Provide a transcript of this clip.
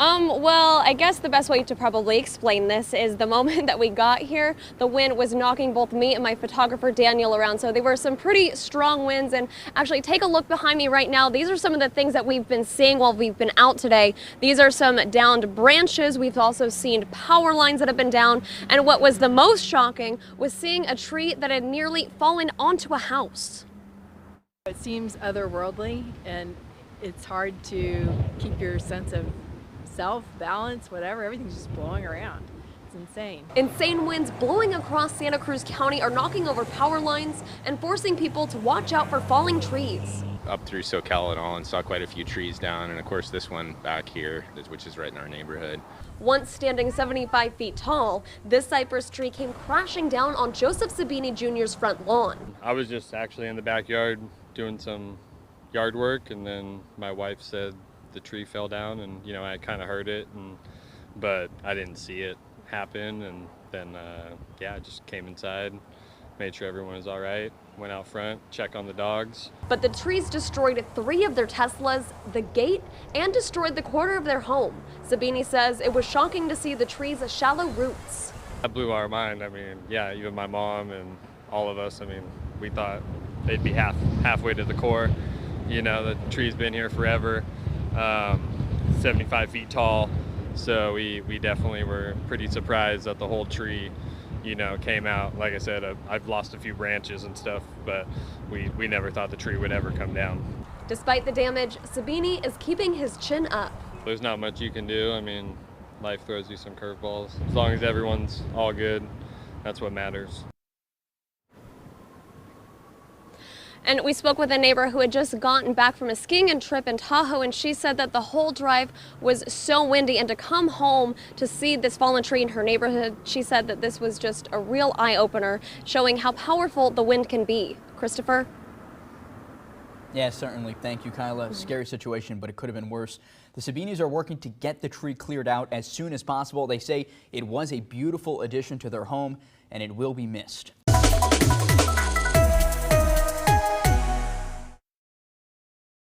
Well, I guess the best way to probably explain this is the moment that we got here, the wind was knocking both me and my photographer Daniel around. So there were some pretty strong winds. And actually, take a look behind me right now. These are some of the things that we've been seeing while we've been out today. These are some downed branches. We've also seen power lines that have been down. And what was the most shocking was seeing a tree that had nearly fallen onto a house. It seems otherworldly, and it's hard to keep your sense of self, balance, whatever. Everything's just blowing around. It's insane. Insane winds blowing across Santa Cruz County are knocking over power lines and forcing people to watch out for falling trees. Up through SoCal and all, and saw quite a few trees down, and of course this one back here, which is right in our neighborhood. Once standing 75 feet tall, this cypress tree came crashing down on Joseph Sabini Jr.'s front lawn. I was just actually in the backyard doing some yard work, and then my wife said the tree fell down, and I kind of heard it, but I didn't see it happen. And then I just came inside, made sure everyone was all right, went out front, check on the dogs. But the trees destroyed 3 of their Teslas, the gate, and destroyed the corner of their home. Sabini says it was shocking to see the trees' shallow roots. That blew our mind. Even my mom and all of us, we thought they'd be halfway to the core. The tree's been here forever, 75 feet tall. So we definitely were pretty surprised that the whole tree, came out. Like I said, I've lost a few branches and stuff, but we never thought the tree would ever come down. Despite the damage, Sabini is keeping his chin up. There's not much you can do. Life throws you some curveballs. As long as everyone's all good, that's what matters. And we spoke with a neighbor who had just gotten back from a skiing trip in Tahoe, and she said that the whole drive was so windy, and to come home to see this fallen tree in her neighborhood, she said that this was just a real eye-opener, showing how powerful the wind can be. Christopher? Yeah, certainly. Thank you, Kyla. Scary situation, but it could have been worse. The Sabinis are working to get the tree cleared out as soon as possible. They say it was a beautiful addition to their home, and it will be missed.